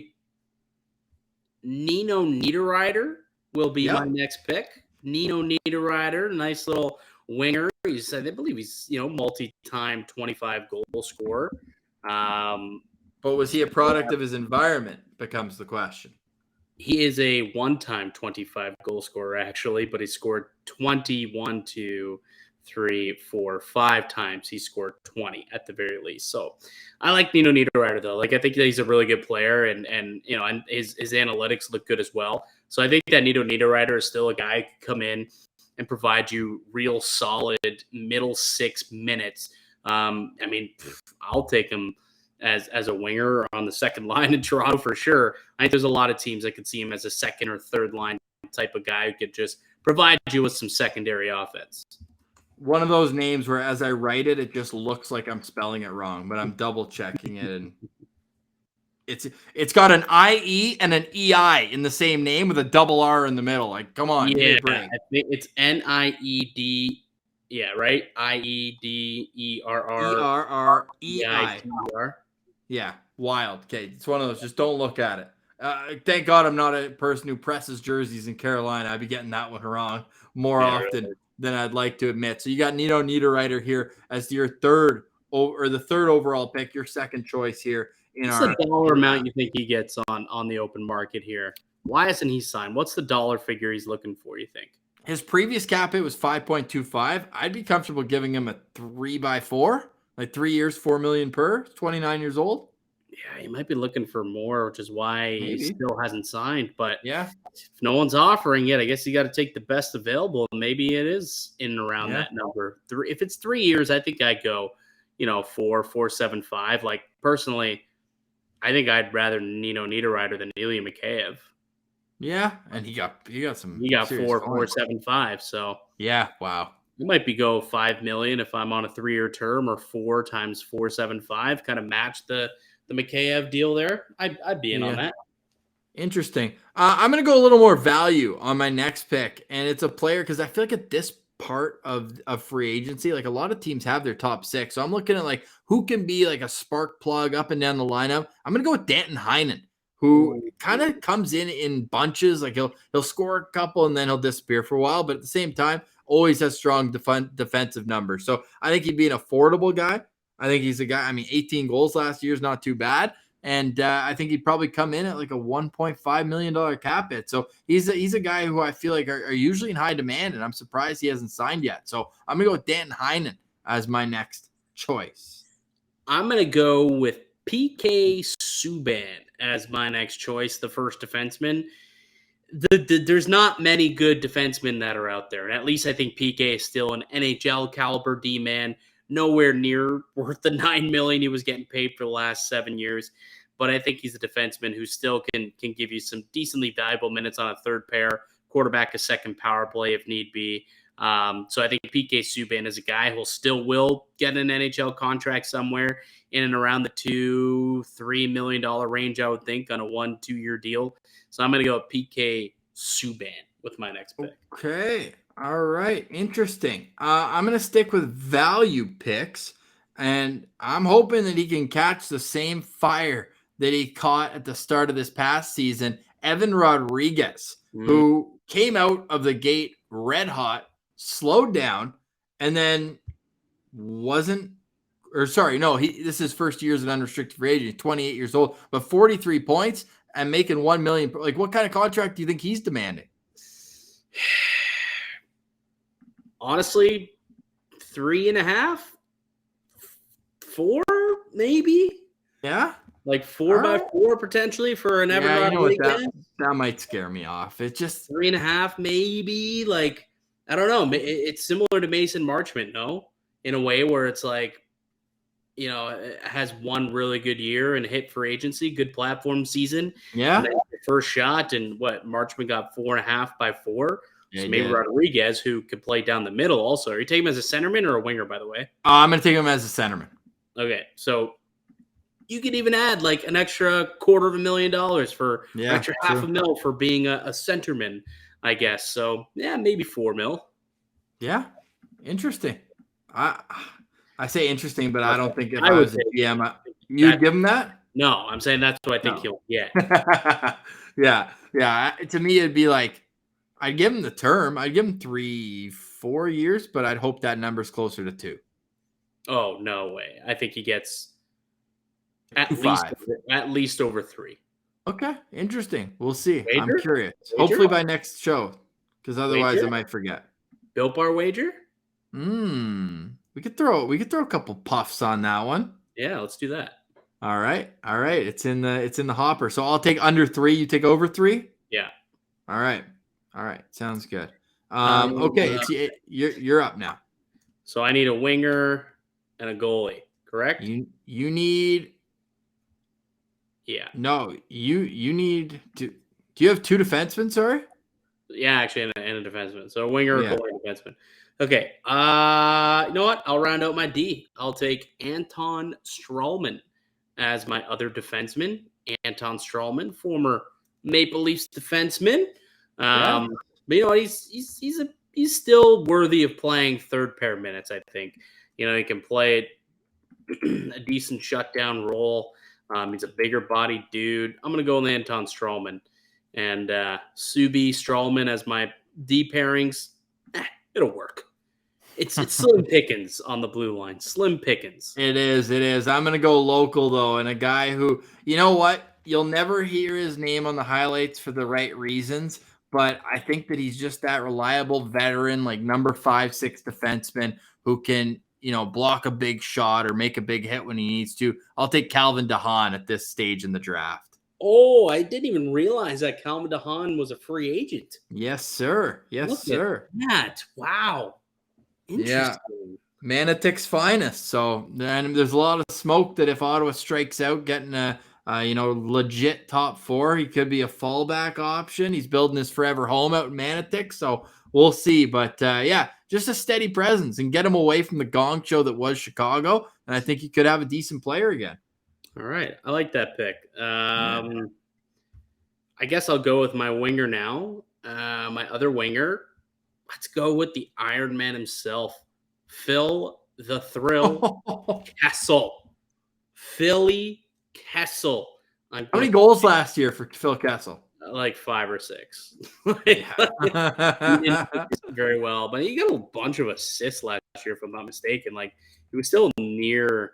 Nino Niederreiter will be my next pick. Nino Niederreiter, nice little winger. I believe he's, multi-time 25 goal scorer. But was he a product of his environment becomes the question. He is a one-time 25 goal scorer, actually, but he scored 21, 2, 3, 4, 5 times. He scored 20 at the very least. So I like Nino Niederreiter, though. I think that he's a really good player, and his analytics look good as well. So I think that Nino Niederreiter is still a guy who can come in and provide you real solid middle 6 minutes. I'll take him as a winger on the second line in Toronto for sure. I think there's a lot of teams that could see him as a second or third line type of guy who could just provide you with some secondary offense. One of those names where as I write it, it just looks like I'm spelling it wrong, but I'm double checking it. And it's got an IE and an EI in the same name with a double R in the middle. Like, come on. Yeah, I think it's NIED. Yeah, right? IEDERR. ERREI. Yeah, wild. Okay, it's one of those. Just don't look at it. Thank God I'm not a person who presses jerseys in Carolina. I'd be getting that one wrong more often than I'd like to admit. So you got Nino Niederreiter here as your third overall pick, your second choice here. What's the dollar amount you think he gets on the open market here? Why hasn't he signed? What's the dollar figure he's looking for, you think? His previous cap hit was 5.25. I'd be comfortable giving him a 3x4, like 3 years, $4 million per. 29 years old. Yeah, he might be looking for more, which is why he still hasn't signed. But yeah, if no one's offering it, I guess you got to take the best available. Maybe it is in and around that number. If it's 3 years, I think I'd go, 4.75. Like personally, I think I'd rather Nino Niederreiter than Ilya Mikheyev. Yeah, and he got some. He got 4.75. So yeah, wow. It might be go $5 million if I'm on a 3-year term, or 4 times 4.75, kind of match the Mikheyev deal there. I'd be in on that. Interesting. I'm going to go a little more value on my next pick, and it's a player because I feel like at this part of free agency, like a lot of teams have their top 6. So I'm looking at like who can be like a spark plug up and down the lineup. I'm going to go with Danton Heinen, who kind of comes in bunches. Like he'll score a couple and then he'll disappear for a while, but at the same time, always has strong defensive numbers. So I think he'd be an affordable guy. I think he's a guy. I mean, 18 goals last year is not too bad. And I think he'd probably come in at like a $1.5 million cap hit. So he's a guy who I feel like are usually in high demand, and I'm surprised he hasn't signed yet. So I'm going to go with Danton Heinen as my next choice. I'm going to go with PK Subban as my next choice, the first defenseman. There's not many good defensemen that are out there. And at least I think PK is still an NHL caliber D-man. Nowhere near worth the $9 million he was getting paid for the last 7 years, but I think he's a defenseman who still can give you some decently valuable minutes on a third pair, quarterback a second power play if need be. So I think PK Subban is a guy who will get an NHL contract somewhere in and around the $2-3 million range, I would think, on a 1-2 year deal. So I'm going to go with PK Subban with my next pick. Okay. All right. Interesting. I'm going to stick with value picks, and I'm hoping that he can catch the same fire that he caught at the start of this past season. Evan Rodriguez, who came out of the gate red hot, slowed down, and then this is his first year as an unrestricted free agent, 28 years old, but 43 points and making $1 million. Like, what kind of contract do you think he's demanding? Honestly, 3.5, 4, maybe. Yeah, like 4x4 potentially for an Evan Rodriguez. That might scare me off. It's just 3.5, maybe. Like, I don't know. It's similar to Mason Marchment, no, in a way where it's like, it has one really good year and hit free agency, good platform season. Yeah, first shot, and Marchment got 4.5 by 4. Yeah, so maybe Rodriguez, who could play down the middle also. Are you taking him as a centerman or a winger, by the way? I'm going to take him as a centerman. Okay, so you could even add like an extra $250,000 for extra $500,000 for being a centerman, I guess. So, yeah, maybe $4 million. Yeah, interesting. I say interesting, but I don't think if I was a GM, you'd give him that? No, I'm saying that's what I think he'll get. Yeah. To me, it'd be like, I'd give him the term. I'd give him 3-4 years, but I'd hope that number's closer to 2. Oh, no way. I think he gets at least over 3. Okay, interesting. We'll see. Wager? I'm curious. Wager? Hopefully by next show, because otherwise I might forget. Built Bar wager? We could throw a couple puffs on that one. Yeah, let's do that. All right. It's in the hopper. So I'll take under 3. You take over 3. Yeah. All right. Sounds good. Okay. You're up now. So I need a winger and a goalie. Correct. You need. Yeah. No. You need to. Do you have 2 defensemen? Sorry. Yeah, actually, and a defenseman. So a winger, a goalie, and a defenseman. Okay. You know what? I'll round out my D. I'll take Anton Stralman as my other defenseman. Anton Stralman, former Maple Leafs defenseman. But he's still worthy of playing third pair minutes. I think he can play a decent shutdown role. He's a bigger bodied dude. I'm gonna go with Anton Stralman and Subi Stralman as my D pairings. It'll work. It's slim pickings on the blue line. Slim pickings. It is. I'm going to go local, though, and a guy who, you know what? you'll never hear his name on the highlights for the right reasons, but I think that he's just that reliable veteran, like number 5-6 defenseman who can, block a big shot or make a big hit when he needs to. I'll take Calvin DeHaan at this stage in the draft. Oh, I didn't even realize that Calvin DeHaan was a free agent. Yes, sir. Yes, Look sir. at that. Wow. Interesting. Yeah. Manatic's finest. So then there's a lot of smoke that if Ottawa strikes out getting a legit top 4, he could be a fallback option. He's building his forever home out in Manatic, so we'll see. But just a steady presence and get him away from the gong show that was Chicago, and I think he could have a decent player again. All right, I like that pick. I guess I'll go with my winger now. My other winger. Let's go with the Iron Man himself, Phil the Thrill Kessel. Philly Kessel. How many goals last year for Phil Kessel? Like 5 or 6. He didn't very well, but he got a bunch of assists last year, if I'm not mistaken. Like he was still near,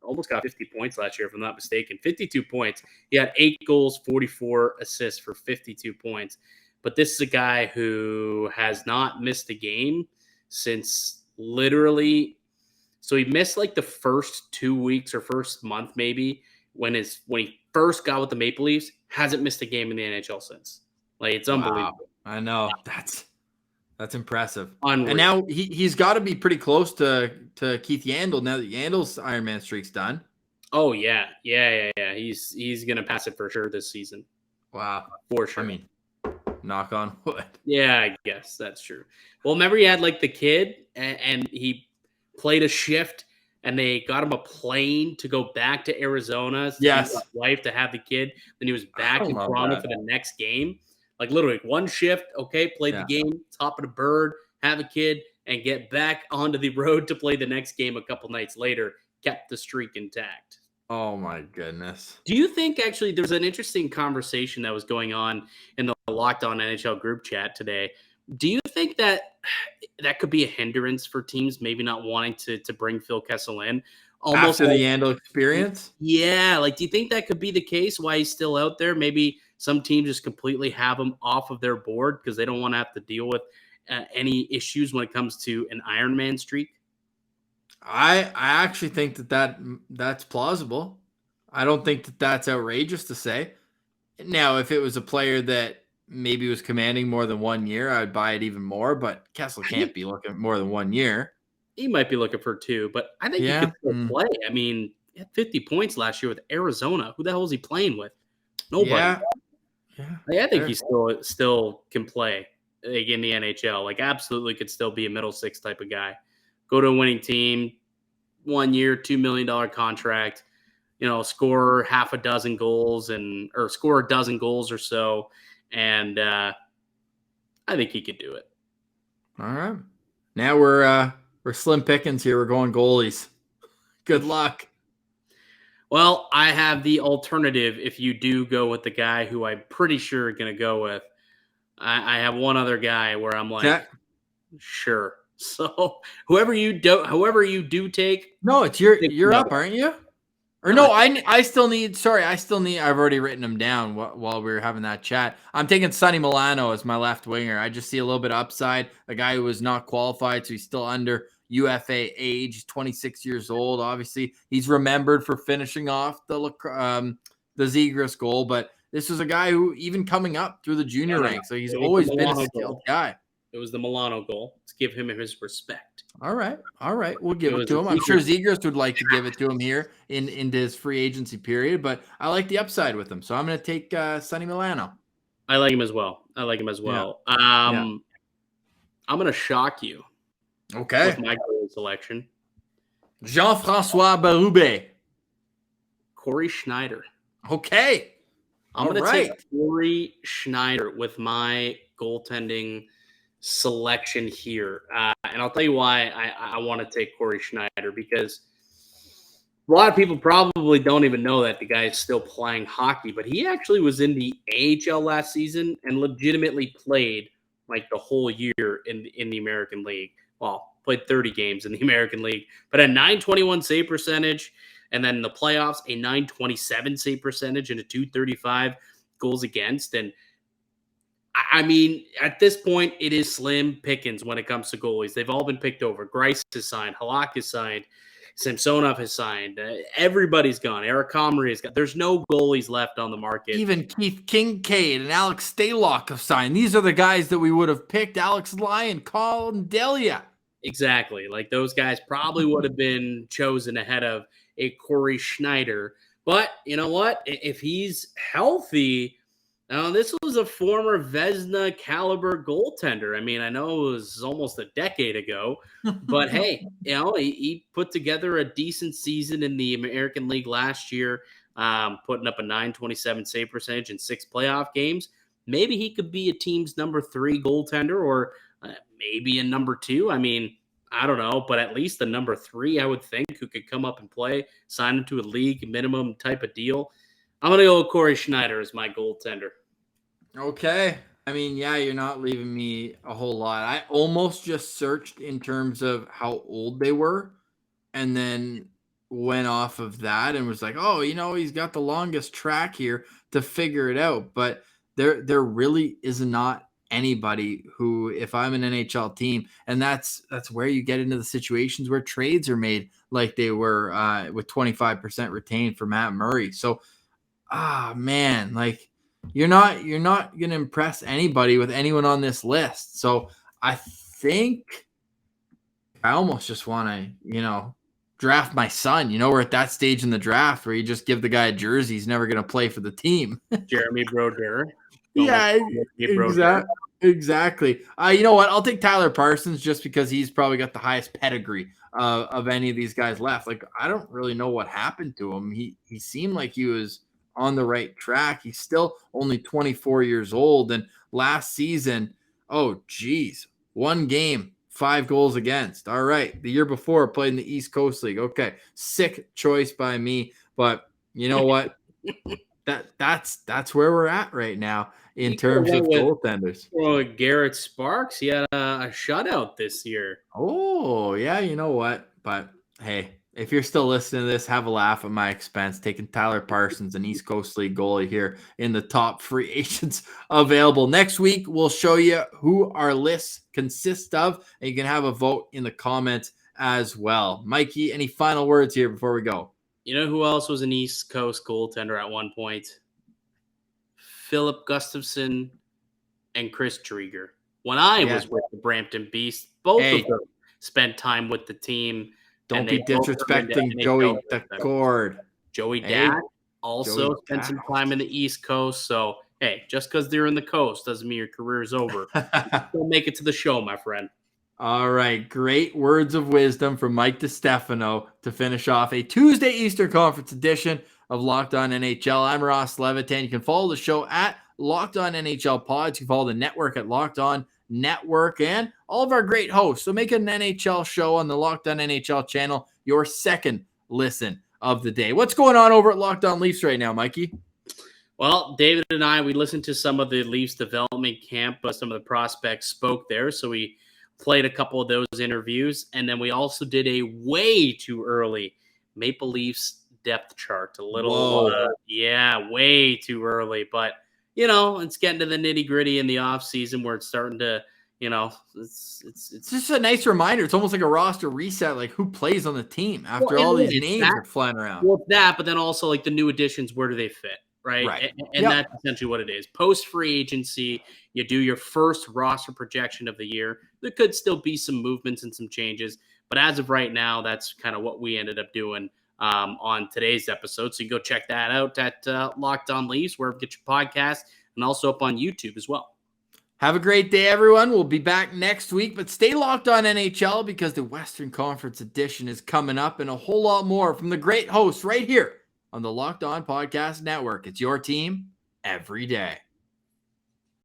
almost got 50 points last year, if I'm not mistaken. 52 points. He had 8 goals, 44 assists for 52 points. But this is a guy who has not missed a game since literally. So he missed like the first 2 weeks or first month maybe when he first got with the Maple Leafs. Hasn't missed a game in the NHL since. Like it's unbelievable. Wow. I know that's impressive. Unreal. And now he's got to be pretty close to Keith Yandle now that Yandle's Iron Man streak's done. Oh yeah. He's gonna pass it for sure this season. Wow, for sure. I mean, knock on wood. Yeah, I guess that's true. Well, remember he had like the kid and he played a shift and they got him a plane to go back to Arizona. So yes. His wife to have the kid. Then he was back in Toronto for the next game. Like literally one shift. Okay. Played the game, top of the bird, have a kid and get back onto the road to play the next game a couple nights later. Kept the streak intact. Oh my goodness. Do you think actually there's an interesting conversation that was going on in the Locked On NHL group chat today? Do you think that could be a hindrance for teams maybe not wanting to bring Phil Kessel in? Almost after the Yandle experience? Yeah. Like, do you think that could be the case why he's still out there? Maybe some teams just completely have him off of their board because they don't want to have to deal with any issues when it comes to an Iron Man streak? I actually think that's plausible. I don't think that's outrageous to say. Now, if it was a player that maybe was commanding more than 1 year, I would buy it even more, but Kessel can't be looking at more than 1 year. He might be looking for 2, but I think he could still play. I mean, he had 50 points last year with Arizona. Who the hell is he playing with? Nobody. Yeah. Like, I think he still can play like, in the NHL. Like, absolutely could still be a middle six type of guy. Go to a winning team, 1 year, $2 million contract, score half a dozen goals or score a dozen goals or so. And I think he could do it. All right. Now we're slim pickings here. We're going goalies. Good luck. Well, I have the alternative if you do go with the guy who I'm pretty sure you're going to go with. I have one other guy where I'm like, sure. So whoever you do take. No, it's you're up, aren't you? Or no, I've already written them down while we were having that chat. I'm taking Sonny Milano as my left winger. I just see a little bit of upside. A guy who was not qualified, so he's still under UFA age, 26 years old. Obviously, he's remembered for finishing off the Zegras goal, but this was a guy who, even coming up through the junior ranks, so he's always been a skilled guy. It was the Milano goal. Let's give him his respect. All right. We'll give it to him. I'm sure Zegras would like to give it to him here into his free agency period, but I like the upside with him. So I'm going to take Sonny Milano. I like him as well. Yeah. I'm going to shock you. Okay. With my goal selection. Jean-François Berube. Corey Schneider. Okay. I'm going to take Corey Schneider with my goaltending selection here. And I'll tell you why I want to take Corey Schneider, because a lot of people probably don't even know that the guy is still playing hockey, but he actually was in the AHL last season and legitimately played like the whole year in the American League. Well, played 30 games in the American League, but a .921 save percentage And then in the playoffs, a 927 save percentage and a 235 goals against. And I mean, at this point, it is slim pickings when it comes to goalies. They've all been picked over. Grice is signed. Halak is signed. Samsonov has signed. Everybody's gone. Eric Comrie has gone. There's no goalies left on the market. Even Keith Kincaid and Alex Stalock have signed. These are the guys that we would have picked. Alex Lyon, Colin Delia. Exactly. Like those guys probably would have been chosen ahead of a Corey Schneider. But you know what? If he's healthy, this was a former Vezina caliber goaltender. I mean, I know it was almost a decade ago, but hey, he put together a decent season in the American League last year, putting up a 927 save percentage in 6 playoff games. Maybe he could be a team's number 3 goaltender, or maybe a number 2. I mean, I don't know, but at least the number 3, I would think, who could come up and play, sign into a league minimum type of deal. I'm going to go with Corey Schneider as my goaltender. Okay. I mean, yeah, you're not leaving me a whole lot. I almost just searched in terms of how old they were and then went off of that and was like, oh, he's got the longest track here to figure it out. But there really is not anybody who, if I'm an NHL team, and that's where you get into the situations where trades are made like they were with 25% retained for Matt Murray. So, man, like you're not going to impress anybody with anyone on this list. So I think I almost just want to, draft my son. We're at that stage in the draft where you just give the guy a jersey. He's never going to play for the team. Jeremy Brodeur. Yeah, exactly. You know what? I'll take Tyler Parsons just because he's probably got the highest pedigree of any of these guys left. Like, I don't really know what happened to him. He seemed like he was on the right track. He's still only 24 years old. And last season, 1 game, 5 goals against. All right. The year before, played in the East Coast League. Okay. Sick choice by me. But you know what? That's where we're at right now in terms of goaltenders. Well, Garrett Sparks, he had a shutout this year. Oh, yeah, you know what? But hey, if you're still listening to this, have a laugh at my expense, taking Tyler Parsons, an East Coast League goalie here in the top free agents available. Next week, we'll show you who our lists consist of, and you can have a vote in the comments as well. Mikey, any final words here before we go? You know who else was an East Coast goaltender at one point? Philip Gustafson and Chris Drieger. When I was with the Brampton Beast, both of them spent time with the team. Don't be disrespecting Joey Decord. Joey Dack also spent some time in the East Coast. So, hey, just because they're in the coast doesn't mean your career is over. Don't make it to the show, my friend. All right. Great words of wisdom from Mike DiStefano to finish off a Tuesday Eastern Conference edition of Locked On NHL. I'm Ross Levitan. You can follow the show at Locked On NHL Pods. You can follow the network at Locked On Network and all of our great hosts. So make an NHL show on the Locked On NHL channel your second listen of the day. What's going on over at Locked On Leafs right now, Mikey? Well, David and I, we listened to some of the Leafs development camp. Some of the prospects spoke there. So we played a couple of those interviews. And then we also did a way too early Maple Leafs depth chart. A little, way too early. But, it's getting to the nitty gritty in the off season where it's starting to, it's just a nice reminder. It's almost like a roster reset, like who plays on the team after all these names are flying around. Well, that, but then also like the new additions, where do they fit? Right. And that's essentially what it is. Post free agency, you do your first roster projection of the year. There could still be some movements and some changes, but as of right now, that's kind of what we ended up doing on today's episode. So you can go check that out at Locked On Leafs, wherever you get your podcast, and also up on YouTube as well. Have a great day, everyone. We'll be back next week, but stay locked on NHL because the Western Conference edition is coming up, and a whole lot more from the great hosts right here on the Locked On Podcast Network. It's your team every day.